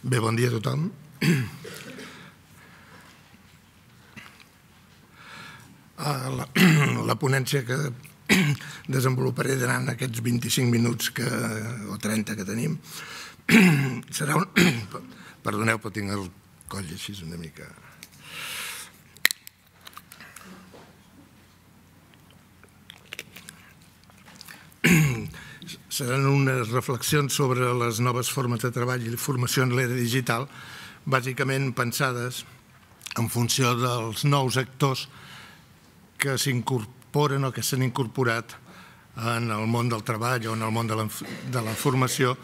Bé, bon dia a tothom. La ponència que desenvoluparé durant aquests 25 minuts o 30 que tenim serà un... Perdoneu, però tinc el coll així una mica... Seran unes reflexions sobre les noves formes de treball i formació en l'era digital, bàsicament pensades en funció dels nous actors que s'incorporen o que s'han incorporat en el món del treball o en el món de la formació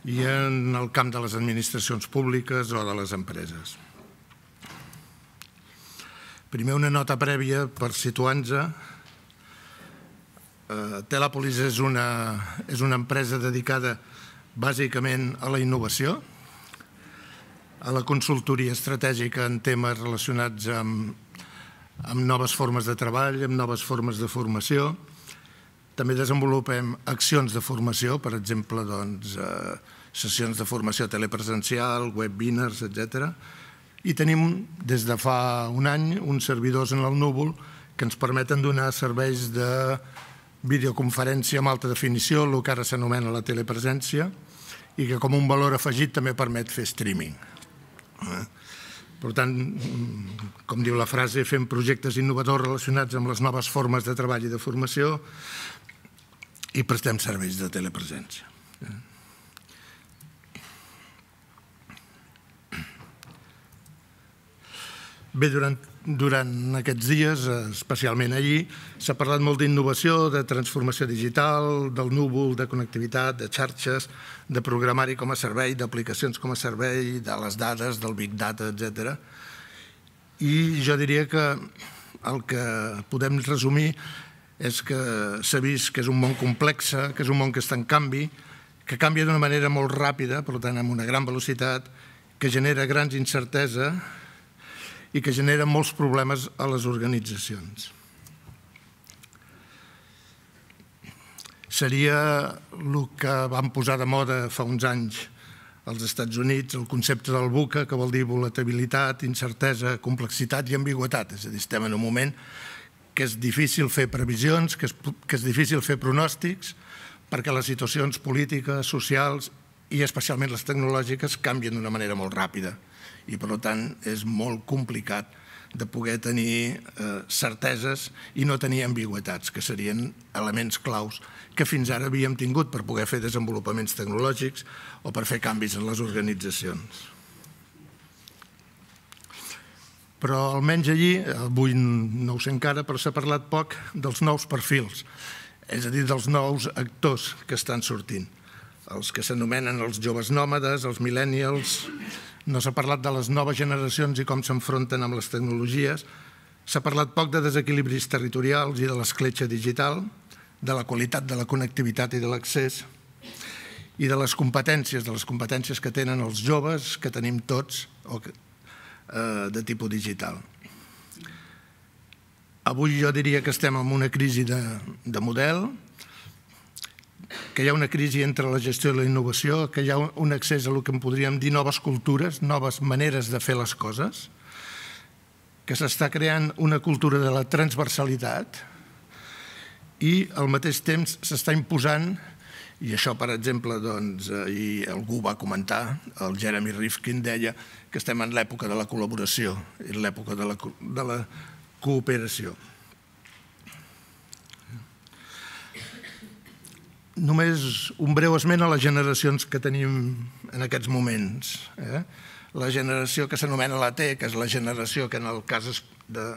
i en el camp de les administracions públiques o de les empreses. Primer, una nota prèvia per situar-nos. Telàpolis és una empresa dedicada bàsicament a la innovació, a la consultoria estratègica en temes relacionats amb noves formes de treball, amb noves formes de formació. També desenvolupem accions de formació, per exemple, sessions de formació telepresencial, webinars, etc. I tenim des de fa un any uns servidors en el núvol que ens permeten donar serveis de videoconferència amb alta definició, el que ara s'anomena la telepresència, i que com un valor afegit també permet fer streaming. Per tant, com diu la frase, fem projectes innovadors relacionats amb les noves formes de treball i de formació i prestem serveis de telepresència. Bé, durant aquests dies, especialment ahir, s'ha parlat molt d'innovació, de transformació digital, del núvol, de connectivitat, de xarxes, de programari com a servei, d'aplicacions com a servei, de les dades, del big data, etc. I jo diria que el que podem resumir és que s'ha vist que és un món complex, que és un món que està en canvi, que canvia d'una manera molt ràpida, per tant, amb una gran velocitat, que genera grans incertesa i que genera molts problemes a les organitzacions. Seria el que van posar de moda fa uns anys als Estats Units, el concepte del VUCA, que vol dir volatilitat, incertesa, complexitat i ambigüitat. És a dir, estem en un moment que és difícil fer previsions, que és difícil fer pronòstics, perquè les situacions polítiques, socials i especialment les tecnològiques canvien d'una manera molt ràpida. I, per tant, és molt complicat de poder tenir certeses i no tenir ambigüitats, que serien elements claus que fins ara havíem tingut per poder fer desenvolupaments tecnològics o per fer canvis en les organitzacions. Però almenys allí, avui no ho sé encara, però s'ha parlat poc dels nous perfils, és a dir, dels nous actors que estan sortint, els que s'anomenen els joves nòmades, els millennials. No s'ha parlat de les noves generacions i com s'enfronten amb les tecnologies. S'ha parlat poc de desequilibris territorials i de l'escletxa digital, de la qualitat de la connectivitat i de l'accés i de les competències que tenen els joves, que tenim tots, de tipus digital. Avui jo diria que estem en una crisi de model, que hi ha una crisi entre la gestió i la innovació, que hi ha un accés a el que en podríem dir noves cultures, noves maneres de fer les coses, que s'està creant una cultura de la transversalitat i al mateix temps s'està imposant, i això, per exemple, ahir algú va comentar, el Jeremy Rifkin deia que estem en l'època de la col·laboració, en l'època de la cooperació. Només un breu esment a les generacions que tenim en aquests moments. La generació que s'anomena la T, que és la generació que en el cas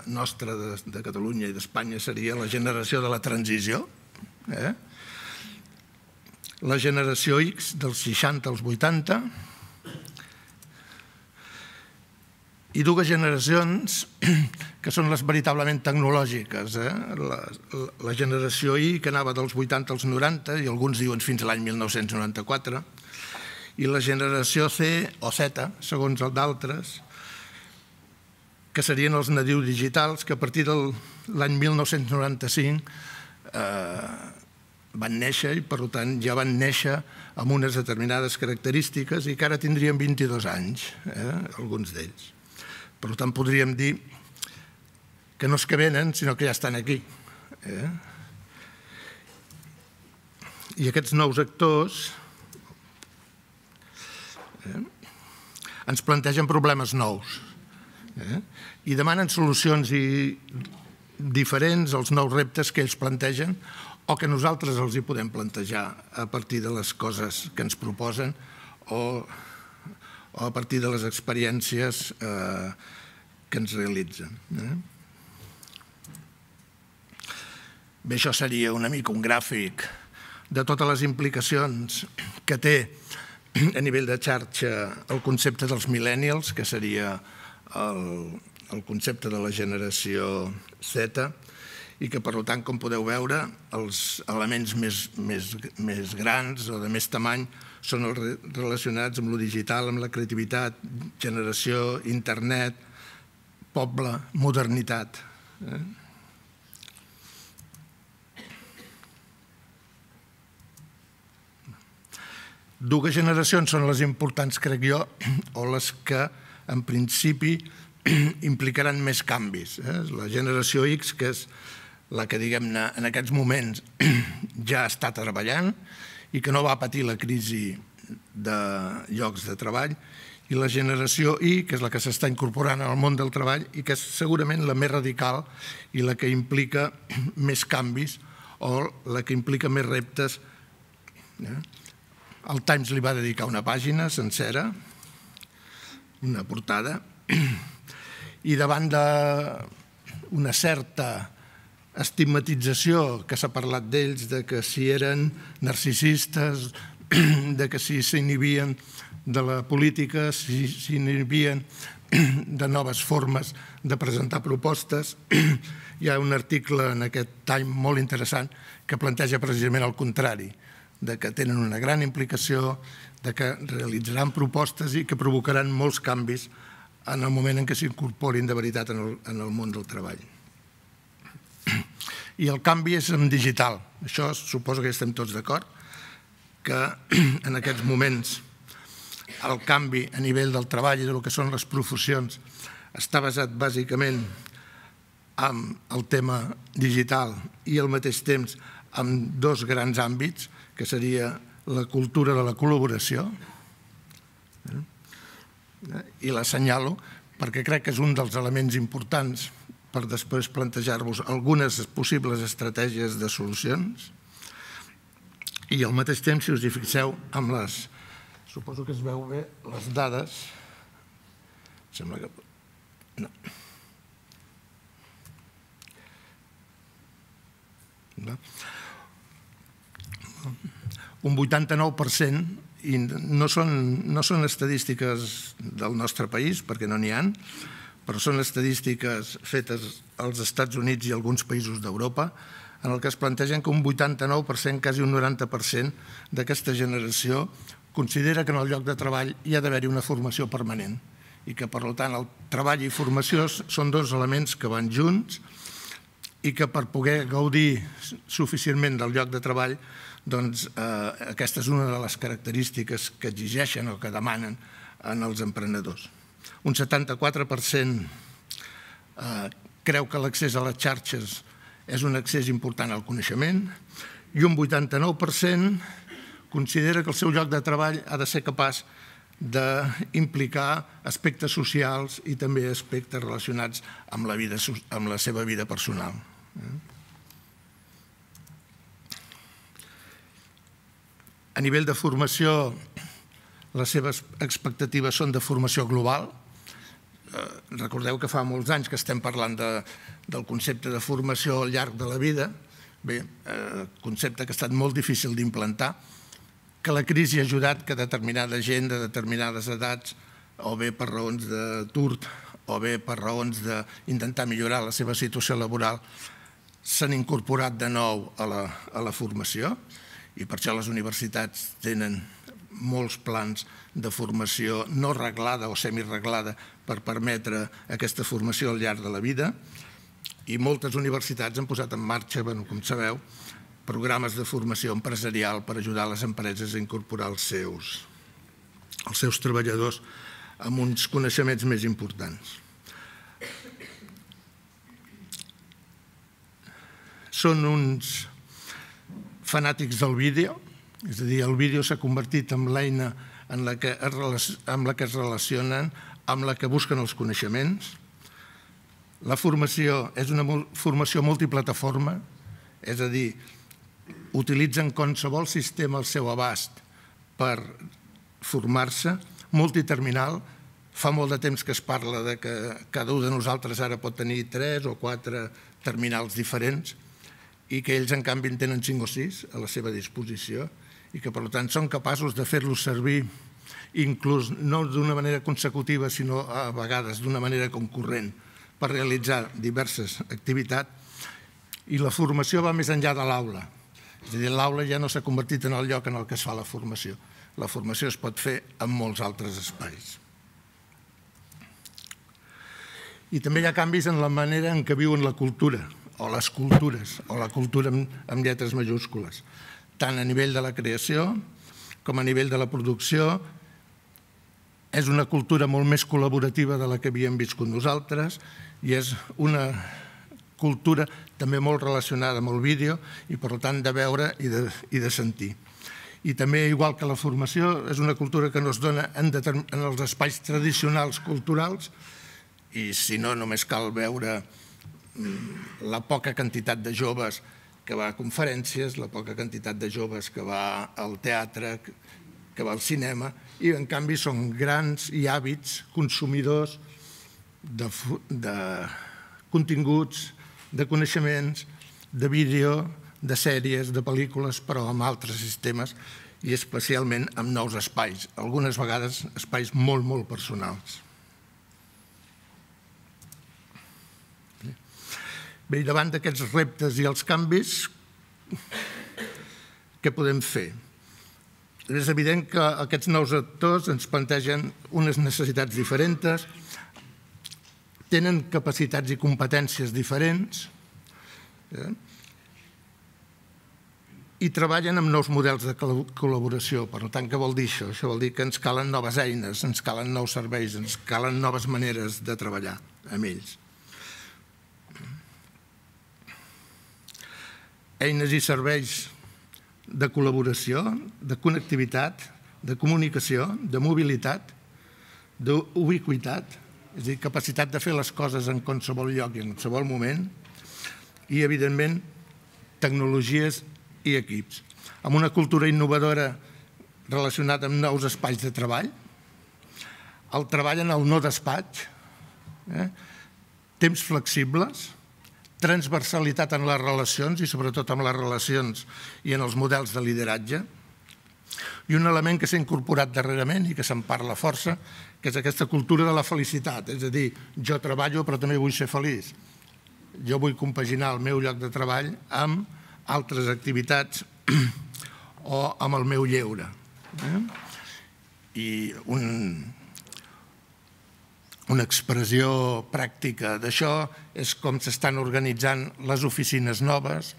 nostre de Catalunya i d'Espanya seria la generació de la transició. La generació X, dels 60 als 80. I dues generacions que són les veritablement tecnològiques. La generació Y, que anava dels 80 als 90, i alguns diuen fins a l'any 1994, i la generació C o Z, segons d'altres, que serien els nadius digitals, que a partir de l'any 1995 van néixer i, per tant, ja van néixer amb unes determinades característiques i que ara tindrien 22 anys, alguns d'ells. Per tant, podríem dir que no és que venen, sinó que ja estan aquí. I aquests nous actors ens plantegen problemes nous i demanen solucions diferents als nous reptes que ells plantegen o que nosaltres els hi podem plantejar a partir de les coses que ens proposen o a partir de les experiències que ens realitzen. Bé, això seria una mica un gràfic de totes les implicacions que té a nivell de xarxa el concepte dels millennials, que seria el concepte de la generació Z, i que, per tant, com podeu veure, els elements més grans o de més tamany són els relacionats amb lo digital, amb la creativitat, generació, internet, poble, modernitat. Dues generacions són les importants, crec jo, o les que, en principi, implicaran més canvis. La generació X, que és la que, diguem-ne, en aquests moments ja està treballant i que no va patir la crisi de llocs de treball, i la generació Y, que és la que s'està incorporant al món del treball i que és segurament la més radical i la que implica més canvis o la que implica més reptes. El Times li va dedicar una pàgina sencera, una portada, i davant d'una certa estigmatització que s'ha parlat d'ells, de que si eren narcisistes, de que si s'inhibien de la política, si s'inhibien de noves formes de presentar propostes. Hi ha un article en aquest Time molt interessant que planteja precisament el contrari, de que tenen una gran implicació, de que realitzaran propostes i que provocaran molts canvis en el moment en què s'incorporin de veritat en el món del treball. I el canvi és en digital. Això suposo que estem tots d'acord, que en aquests moments el canvi a nivell del treball i del que són les professions està basat bàsicament en el tema digital i al mateix temps en dos grans àmbits, que seria la cultura de la col·laboració, i l'assenyalo perquè crec que és un dels elements importants per després plantejar-vos algunes possibles estratègies de solucions, i al mateix temps, si us hi fixeu, amb les... Suposo que es veu bé les dades. Sembla que... No. Un 89%, i no són estadístiques del nostre país, perquè no n'hi ha, però són estadístiques fetes als Estats Units i alguns països d'Europa, en el que es plantegen que un 89%, quasi un 90% d'aquesta generació considera que en el lloc de treball hi ha d'haver-hi una formació permanent i que, per tant, el treball i formació són dos elements que van junts i que per poder gaudir suficientment del lloc de treball, doncs aquesta és una de les característiques que exigeixen o que demanen en els emprenedors. Un 74% creu que l'accés a les xarxes és un accés important al coneixement i un 89% considera que el seu lloc de treball ha de ser capaç d'implicar aspectes socials i també aspectes relacionats amb la seva vida personal. A nivell de formació, les seves expectatives són de formació global. Recordeu que fa molts anys que estem parlant del concepte de formació al llarg de la vida, bé, concepte que ha estat molt difícil d'implantar, que la crisi ha ajudat que determinada gent de determinades edats, o bé per raons d'atur o bé per raons d'intentar millorar la seva situació laboral, s'han incorporat de nou a la formació, i per això les universitats tenen molts plans de formació no reglada o semireglada per permetre aquesta formació al llarg de la vida, i moltes universitats han posat en marxa, com sabeu, programes de formació empresarial per ajudar les empreses a incorporar els seus treballadors amb uns coneixements més importants. Són uns fanàtics del vídeo, és a dir, el vídeo s'ha convertit en l'eina amb la que es relacionen, amb la que busquen els coneixements. La formació és una formació multiplataforma, és a dir, utilitzen qualsevol sistema al seu abast per formar-se, multiterminal. Fa molt de temps que es parla que cada un de nosaltres ara pot tenir 3 o 4 terminals diferents i que ells, en canvi, en tenen 5 o 6 a la seva disposició i que, per tant, són capaços de fer-los servir inclús no d'una manera consecutiva, sinó a vegades d'una manera concurrent per realitzar diverses activitats. I la formació va més enllà de l'aula. És a dir, l'aula ja no s'ha convertit en el lloc en el que es fa la formació. La formació es pot fer en molts altres espais. I també hi ha canvis en la manera en què viuen la cultura, o les cultures, o la cultura amb lletres majúscules, tant a nivell de la creació com a nivell de la producció. És una cultura molt més col·laborativa de la que havíem viscut nosaltres i és una cultura també molt relacionada amb el vídeo i, per tant, de veure i de sentir. I també, igual que la formació, és una cultura que no es dona en els espais tradicionals culturals i, si no, només cal veure la poca quantitat de joves que va a conferències, la poca quantitat de joves que va al teatre, que va al cinema, i en canvi són grans i hàbits consumidors de continguts, de coneixements, de vídeo, de sèries, de pel·lícules, però amb altres sistemes i especialment amb nous espais, algunes vegades espais molt, molt personals. Bé, davant d'aquests reptes i els canvis, què podem fer? És evident que aquests nous actors ens plantegen unes necessitats diferents, tenen capacitats i competències diferents i treballen amb nous models de col·laboració. Per tant, què vol dir això? Això vol dir que ens calen noves eines, ens calen nous serveis, ens calen noves maneres de treballar amb ells. Eines i serveis de col·laboració, de connectivitat, de comunicació, de mobilitat, d'ubiquitat, és a dir, capacitat de fer les coses en qualsevol lloc i en qualsevol moment, i, evidentment, tecnologies i equips. Amb una cultura innovadora relacionada amb nous espais de treball, el treball en el no despatx, temps flexibles, transversalitat en les relacions i sobretot en les relacions i en els models de lideratge, i un element que s'ha incorporat darrerament i que se'n parla força, que és aquesta cultura de la felicitat, és a dir, jo treballo però també vull ser feliç. Jo vull compaginar el meu lloc de treball amb altres activitats o amb el meu lleure. I una expressió pràctica d'això és com s'estan organitzant les oficines noves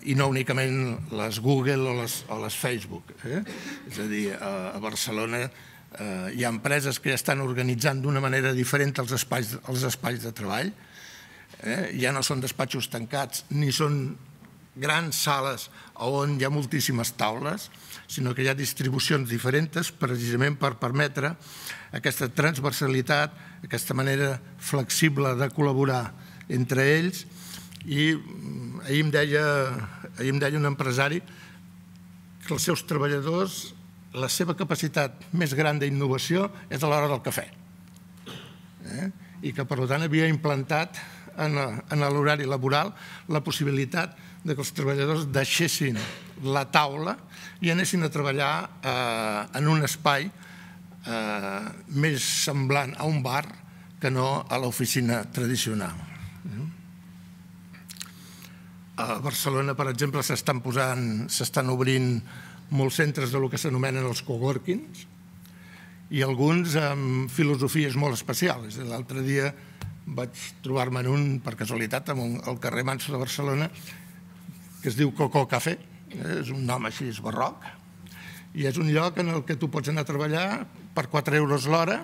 i no únicament les Google o les Facebook. És a dir, a Barcelona hi ha empreses que ja estan organitzant d'una manera diferent els espais de treball. Ja no són despatxos tancats ni són grans sales on hi ha moltíssimes taules, sinó que hi ha distribucions diferents precisament per permetre aquesta transversalitat, aquesta manera flexible de col·laborar entre ells. I ahir em deia un empresari que els seus treballadors, la seva capacitat més gran d'innovació és a l'hora del cafè. I que, per tant, havia implantat en l'horari laboral la possibilitat que els treballadors deixessin la taula i anessin a treballar en un espai més semblant a un bar que no a l'oficina tradicional. A Barcelona, per exemple, s'estan obrint molts centres del que s'anomenen els coworkings i alguns amb filosofies molt especials. L'altre dia vaig trobar-me en un, per casualitat, al carrer Manso de Barcelona, que es diu Coco Café, és un nom així barroc, i és un lloc en el que tu pots anar a treballar per 4 euros l'hora,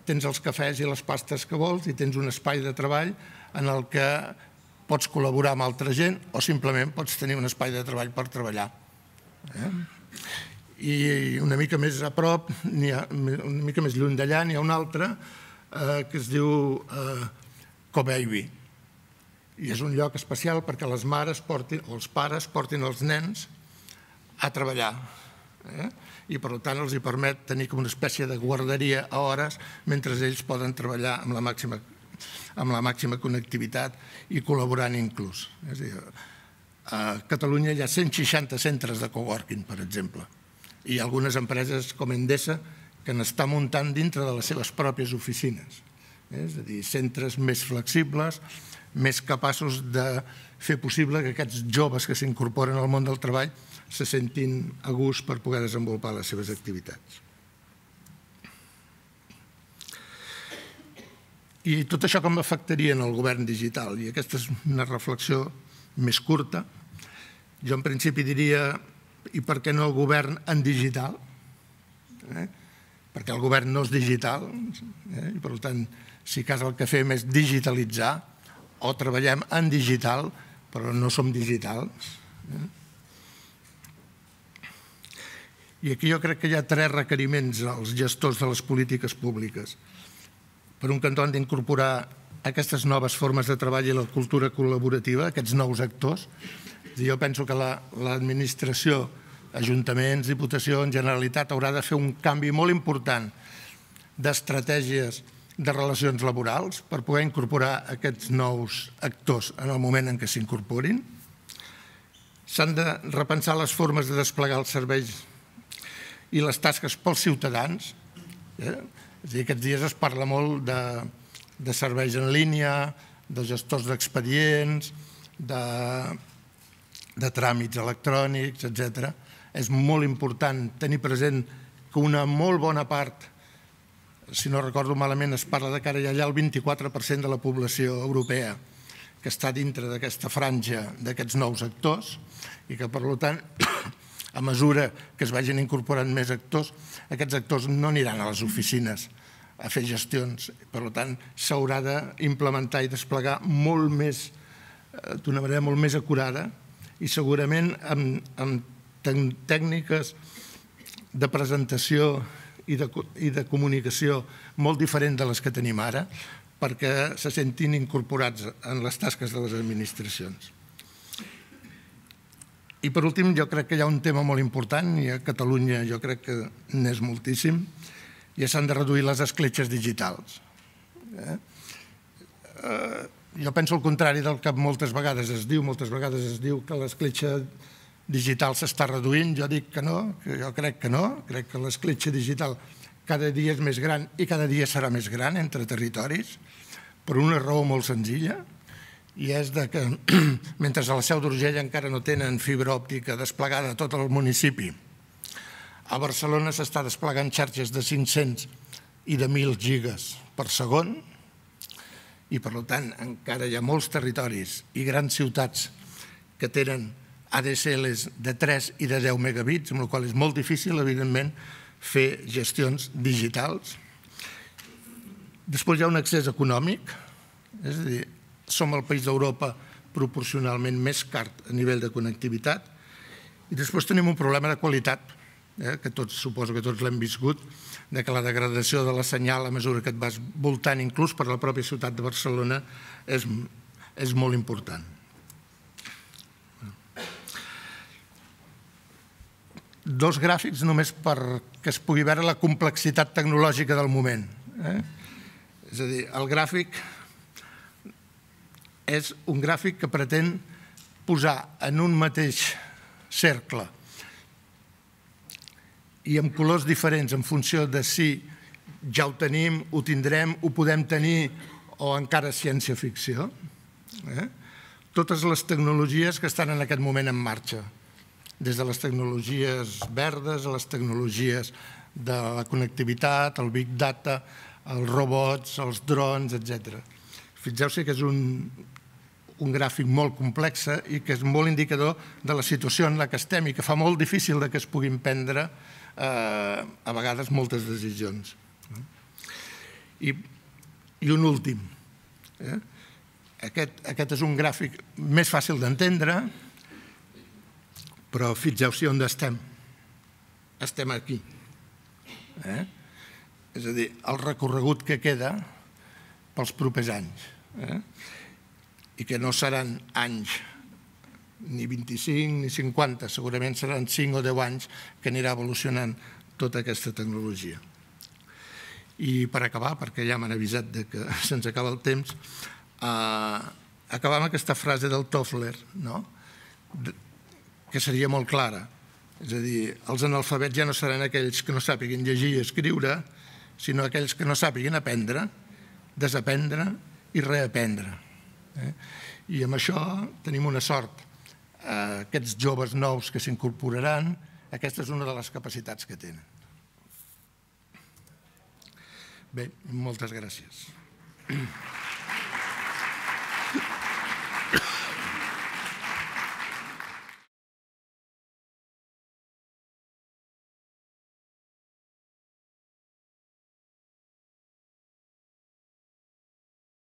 tens els cafès i les pastes que vols i tens un espai de treball en el que pots col·laborar amb altra gent o simplement pots tenir un espai de treball per treballar. I una mica més a prop, una mica més lluny d'allà, n'hi ha un altre que es diu Co-Baby. I és un lloc especial perquè les mares o els pares portin els nens a treballar. I per tant els hi permet tenir com una espècie de guarderia a hores mentre ells poden treballar amb la màxima connectivitat i col·laborant inclús. És a dir, a Catalunya hi ha 160 centres de coworking, per exemple, i algunes empreses com Endesa que n'està muntant dintre de les seves pròpies oficines. És a dir, centres més flexibles, més capaços de fer possible que aquests joves que s'incorporen al món del treball se sentin a gust per poder desenvolupar les seves activitats. I tot això com afectaria en el govern digital? I aquesta és una reflexió més curta. Jo en principi diria, i per què no el govern en digital? Perquè el govern no és digital, i per tant, si cas el que fem és digitalitzar, o treballem en digital, però no som digitals. I aquí jo crec que hi ha 3 requeriments als gestors de les polítiques públiques. Per un cantó han d'incorporar aquestes noves formes de treball i la cultura col·laborativa, aquests nous actors. Jo penso que l'administració, ajuntaments, diputacions, Generalitat, haurà de fer un canvi molt important d'estratègies de relacions laborals per poder incorporar aquests nous actors en el moment en què s'incorporin. S'han de repensar les formes de desplegar els serveis i les tasques pels ciutadans. És a dir, aquests dies es parla molt de serveis en línia, de gestors d'expedients, de tràmits electrònics, etc. És molt important tenir present que una molt bona part, si no recordo malament, es parla de que ara hi ha el 24% de la població europea que està dintre d'aquesta franja d'aquests nous actors i que, per tant, a mesura que es vagin incorporant més actors, aquests actors no aniran a les oficines a fer gestions. Per tant, s'haurà d'implementar i desplegar molt més, d'una manera molt més acurada i segurament amb tècniques de presentació i de comunicació molt diferent de les que tenim ara perquè se sentin incorporats en les tasques de les administracions. I per últim, jo crec que hi ha un tema molt important i a Catalunya jo crec que n'és moltíssim i s'han de reduir les escletxes digitals. Jo penso el contrari del que moltes vegades es diu que l'escletxa digital s'està reduint. Jo dic que no, que jo crec que no. Crec que l'escletxa digital cada dia és més gran i cada dia serà més gran entre territoris per una raó molt senzilla i és que mentre a la Seu d'Urgell encara no tenen fibra òptica desplegada a tot el municipi, a Barcelona s'està desplegant xarxes de 500 i de 1.000 gigas per segon i per tant encara hi ha molts territoris i grans ciutats que tenen ADSLs de 3 i de 10 megabits, amb la qual és molt difícil, evidentment, fer gestions digitals. Després hi ha un accés econòmic, és a dir, som el país d'Europa proporcionalment més car a nivell de connectivitat i després tenim un problema de qualitat, que suposo que tots l'hem viscut, que la degradació de la senyal a mesura que et vas voltant, inclús per la pròpia ciutat de Barcelona, és molt important. Dos gràfics només perquè es pugui veure la complexitat tecnològica del moment. És a dir, el gràfic és un gràfic que pretén posar en un mateix cercle i amb colors diferents en funció de si ja ho tenim, ho tindrem, ho podem tenir o encara ciència-ficció. Totes les tecnologies que estan en aquest moment en marxa, des de les tecnologies verdes a les tecnologies de la connectivitat, el big data, els robots, els drons, etc. Fixeu-se que és un gràfic molt complex i que és molt indicador de la situació en la que estem i que fa molt difícil que es puguin prendre a vegades moltes decisions. I un últim. Aquest és un gràfic més fàcil d'entendre, però fixeu-vos on estem. Estem aquí. És a dir, el recorregut que queda pels propers anys. I que no seran anys ni 25 ni 50, segurament seran 5 o 10 anys que anirà evolucionant tota aquesta tecnologia. I per acabar, perquè ja m'han avisat que se'ns acaba el temps, acabar amb aquesta frase del Toffler, que seria molt clara. És a dir, els analfabets ja no seran aquells que no sàpiguin llegir i escriure, sinó aquells que no sàpiguin aprendre, desaprendre i reaprendre. I amb això tenim una sort. Aquests joves nous que s'incorporaran, aquesta és una de les capacitats que tenen. Bé, moltes gràcies.